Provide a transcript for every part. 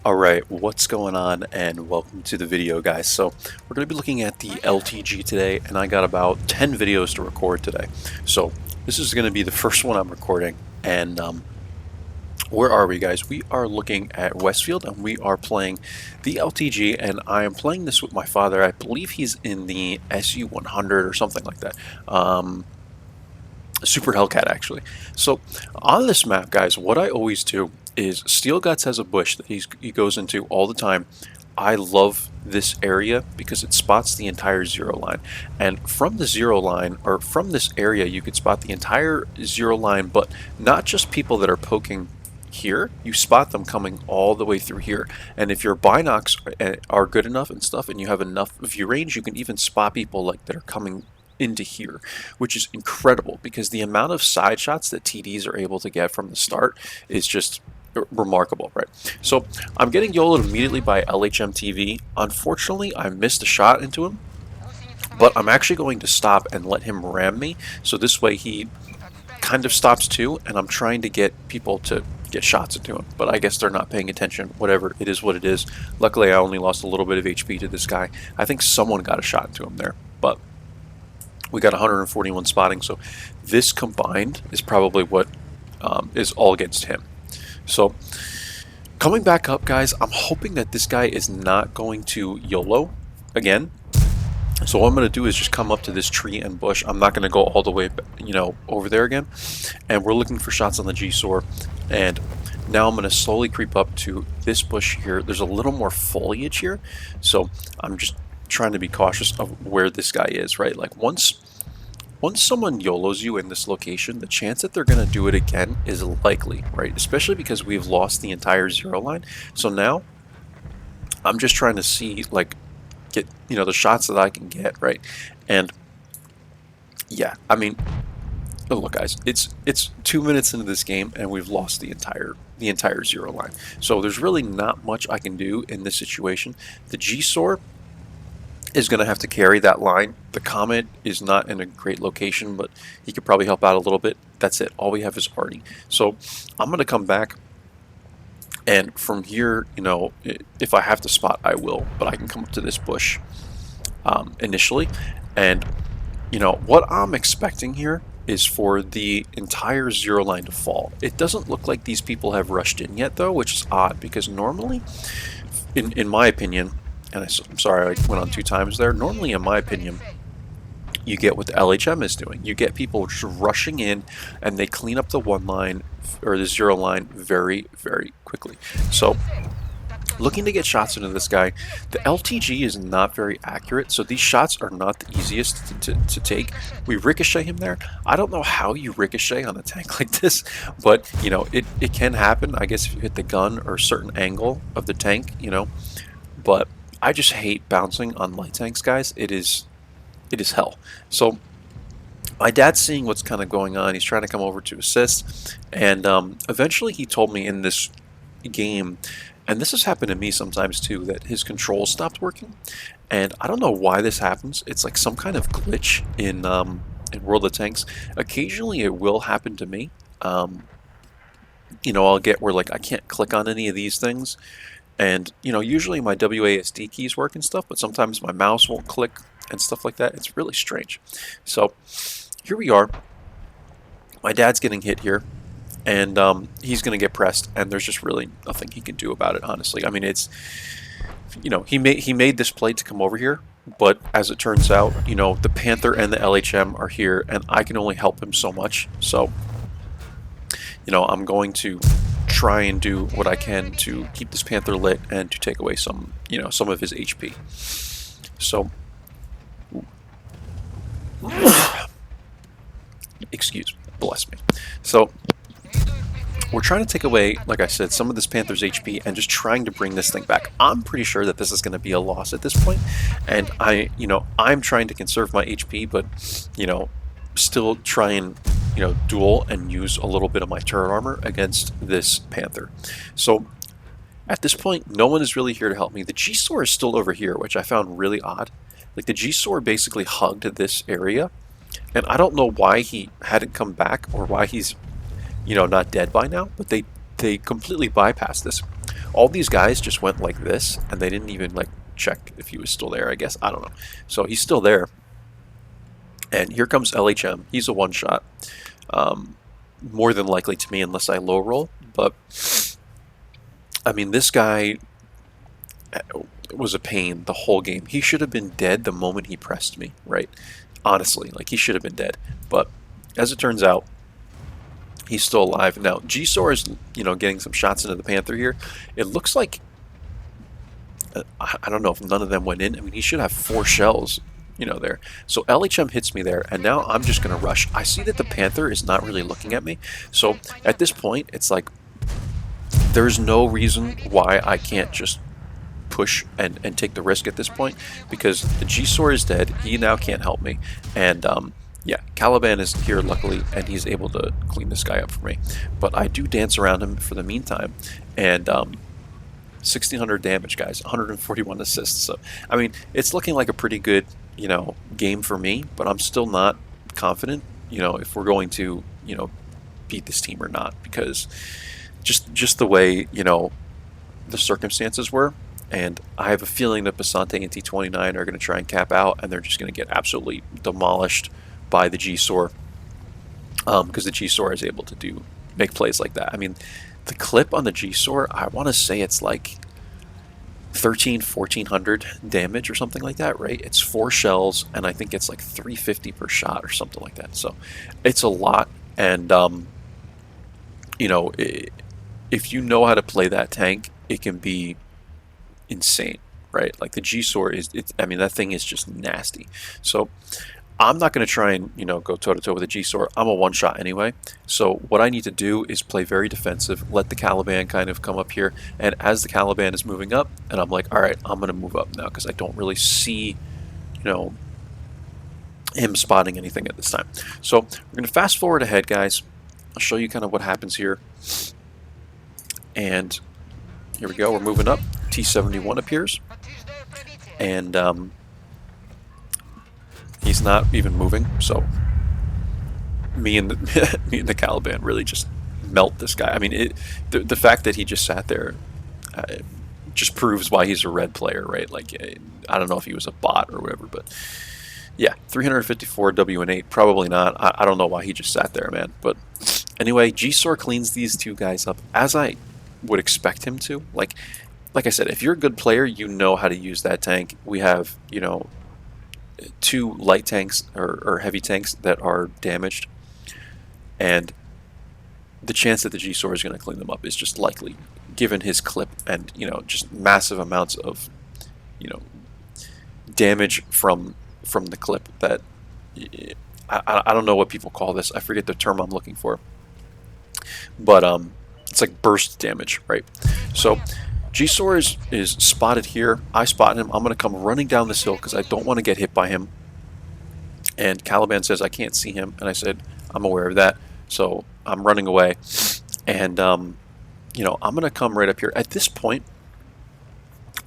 Alright, what's going on, and welcome to the video, guys. So we're going to be looking at the LTG today, and I got about 10 videos to record today. So this is going to be the first one I'm recording, and where are we, guys? We are looking at Westfield, and we are playing the LTG, and I am playing this with my father. I believe he's in the SU-100 or something like that. Super Hellcat, actually. So on this map, guys, what I always do is Steel Guts has a bush that he goes into all the time. I love this area because it spots the entire zero line, and from the zero line, or from this area, you could spot the entire zero line, but not just people that are poking here. You spot them coming all the way through here, and if your binocs are good enough and stuff, and you have enough view range, you can even spot people like that are coming into here, which is incredible because the amount of side shots that TDs are able to get from the start is just remarkable, right? So I'm getting YOLO'd immediately by LHM TV. Unfortunately, I missed a shot into him, but I'm actually going to stop and let him ram me, so this way he kind of stops too, and I'm trying to get people to get shots into him, but I guess they're not paying attention. Whatever, it is what it is. Luckily, I only lost a little bit of HP to this guy. I think someone got a shot into him there, but we got 141 spotting, so this combined is probably what is all against him. So coming back up, guys, I'm hoping that this guy is not going to YOLO again. So what I'm going to do is just come up to this tree and bush. I'm not going to go all the way, over there again. And we're looking for shots on the G-Sor. And now I'm going to slowly creep up to this bush here. There's a little more foliage here, so I'm just trying to be cautious of where this guy is, right? Like once someone YOLOs you in this location, the chance that they're going to do it again is likely, right? Especially because we've lost the entire zero line. So now I'm just trying to see, like, get, the shots that I can get, right? And yeah, I mean, look, guys, it's 2 minutes into this game and we've lost the entire zero line. So there's really not much I can do in this situation. The G-Sor is going to have to carry that line. The Comet is not in a great location, but he could probably help out a little bit. That's it. All we have is Artie. So I'm going to come back, and from here, if I have to spot, I will, but I can come up to this bush initially. And, what I'm expecting here is for the entire zero line to fall. It doesn't look like these people have rushed in yet, though, which is odd, because normally, in my opinion, and I'm sorry I went on 2 times there. Normally, in my opinion, you get what the LHM is doing. You get people just rushing in, and they clean up the 1 line or the 0 line very, very quickly. So, looking to get shots into this guy, the LTG is not very accurate, so these shots are not the easiest to take. We ricochet him there. I don't know how you ricochet on a tank like this, but, it can happen, I guess, if you hit the gun or a certain angle of the tank, but I just hate bouncing on light tanks, guys. It is hell. So my dad's seeing what's kind of going on. He's trying to come over to assist, and eventually he told me in this game, and this has happened to me sometimes too, that his controls stopped working, and I don't know why this happens. It's like some kind of glitch in World of Tanks. Occasionally it will happen to me. I'll get where, like, I can't click on any of these things. And, usually my WASD keys work and stuff, but sometimes my mouse won't click and stuff like that. It's really strange. So here we are. My dad's getting hit here, and he's going to get pressed, and there's just really nothing he can do about it, honestly. I mean, it's, he made this play to come over here, but as it turns out, the Panther and the LHM are here, and I can only help him so much. So, I'm going to try and do what I can to keep this Panther lit and to take away some of his HP. So, bless me. So, we're trying to take away, like I said, some of this Panther's HP and just trying to bring this thing back. I'm pretty sure that this is going to be a loss at this point, and I'm trying to conserve my HP, but, still try and duel and use a little bit of my turret armor against this Panther. So at this point, no one is really here to help me. The G-Sor is still over here, which I found really odd. Like, the G-Sor basically hugged this area, and I don't know why he hadn't come back or why he's not dead by now, but they completely bypassed this. all these guys just went like this, and they didn't even like check if he was still there, I guess. I don't know. So he's still there. And here comes LHM. He's a one-shot. More than likely to me unless I low roll. But, I mean, this guy was a pain the whole game. He should have been dead the moment he pressed me, right? Honestly, like, he should have been dead. But, as it turns out, he's still alive. Now, G-Sor is, getting some shots into the Panther here. It looks like, I don't know if none of them went in. I mean, he should have 4 shells, there. So LHM hits me there, and now I'm just going to rush. I see that the Panther is not really looking at me. So at this point, it's like there's no reason why I can't just push and take the risk at this point, because the G-Sor is dead. He now can't help me. And yeah, Caliban is here luckily, and he's able to clean this guy up for me. But I do dance around him for the meantime, and 1,600 damage, guys, 141 assists. So, I mean, it's looking like a pretty good, game for me, but I'm still not confident, if we're going to, beat this team or not, because just the way, the circumstances were, and I have a feeling that Basante and T29 are going to try and cap out, and they're just going to get absolutely demolished by the G-Sor, because the G-Sor is able to make plays like that. I mean, the clip on the G-Sor, I want to say it's like 1,400 damage or something like that, right? It's 4 shells, and I think it's like 350 per shot or something like that. So it's a lot, and if you know how to play that tank, it can be insane, right? Like the G-Sor I mean, that thing is just nasty. So I'm not going to try and, go toe-to-toe with the G-Sor. I'm a one-shot anyway. So what I need to do is play very defensive, let the Caliban kind of come up here. And as the Caliban is moving up, and I'm like, all right, I'm going to move up now because I don't really see, him spotting anything at this time. So we're going to fast forward ahead, guys. I'll show you kind of what happens here. And here we go. We're moving up. T71 appears. And he's not even moving, so me and the Caliban really just melt this guy. I mean, the fact that he just sat there just proves why he's a red player, right? Like, I don't know if he was a bot or whatever, but yeah, 354 WN8, probably not. I don't know why he just sat there, man. But anyway, G-Sor cleans these two guys up as I would expect him to. Like I said, if you're a good player, you know how to use that tank. We have, 2 light tanks or heavy tanks that are damaged, and the chance that the G-Sor is going to clean them up is just likely, given his clip and just massive amounts of damage from the clip. That I don't know what people call this. I forget the term I'm looking for, but it's like burst damage, right? So G-Sor is spotted here. I spot him. I'm going to come running down this hill because I don't want to get hit by him. And Caliban says I can't see him. And I said, I'm aware of that. So I'm running away. And, I'm going to come right up here. At this point,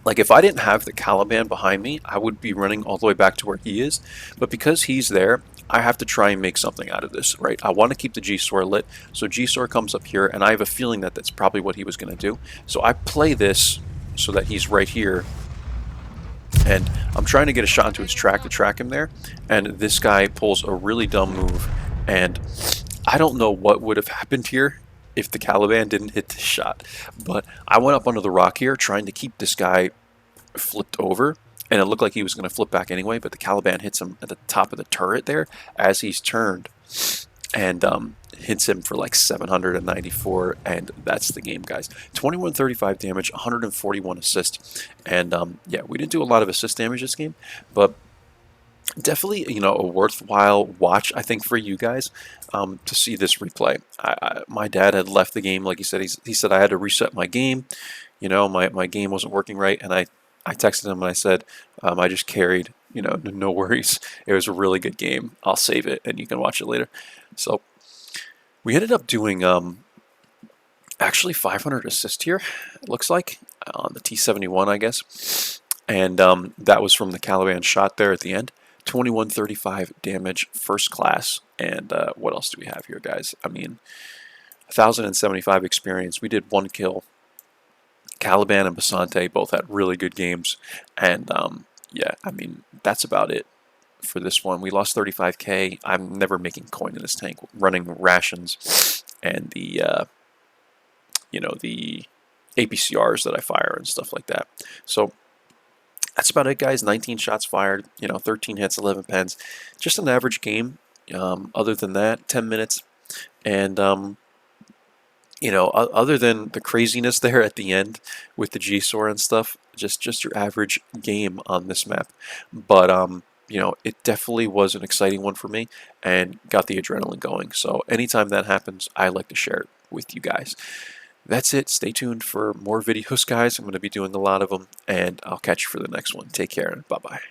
like if I didn't have the Caliban behind me, I would be running all the way back to where he is. But because he's there, I have to try and make something out of this, right? I want to keep the G-Sor lit. So G-Sor comes up here, and I have a feeling that that's probably what he was going to do. So I play this so that he's right here. And I'm trying to get a shot into his track to track him there. And this guy pulls a really dumb move. And I don't know what would have happened here if the Caliban didn't hit this shot. But I went up under the rock here trying to keep this guy flipped over. And it looked like he was going to flip back anyway, but the Caliban hits him at the top of the turret there as he's turned, and hits him for like 794, and that's the game, guys. 2135 damage, 141 assists, and yeah, we didn't do a lot of assist damage this game, but definitely, a worthwhile watch, I think, for you guys to see this replay. My dad had left the game, like he said. He said I had to reset my game. My game wasn't working right, and I texted him and I said, I just carried, no worries. It was a really good game. I'll save it and you can watch it later. So we ended up doing actually 500 assists here, it looks like, on the T71, I guess. And that was from the Caliban shot there at the end. 2135 damage, first class. And what else do we have here, guys? I mean, 1,075 experience. We did 1 kill. Caliban and Basante both had really good games, and yeah, I mean that's about it for this one. We lost 35k. I'm never making coin in this tank, running rations and the the APCRs that I fire and stuff like that. So that's about it, guys. 19 shots fired, 13 hits, 11 pens, just an average game. Other than that, 10 minutes, and other than the craziness there at the end with the G-Sor and stuff, just your average game on this map. But it definitely was an exciting one for me and got the adrenaline going. So anytime that happens, I like to share it with you guys. That's it. Stay tuned for more videos, guys. I'm going to be doing a lot of them, and I'll catch you for the next one. Take care, and bye-bye.